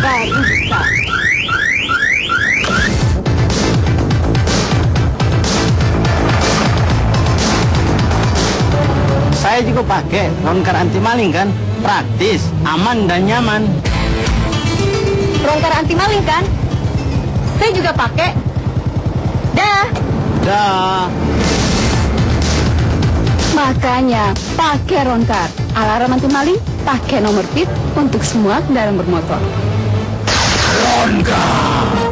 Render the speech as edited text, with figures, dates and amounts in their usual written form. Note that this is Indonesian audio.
baru bisa. Saya juga pakai Ronkar anti maling kan, praktis, aman dan nyaman. Ronkar anti maling kan? Saya juga pakai. Dah. Dah. Makanya pakai Ronkar. Alarm anti maling, pakai nomor PIN untuk semua kendaraan bermotor. Ronkar.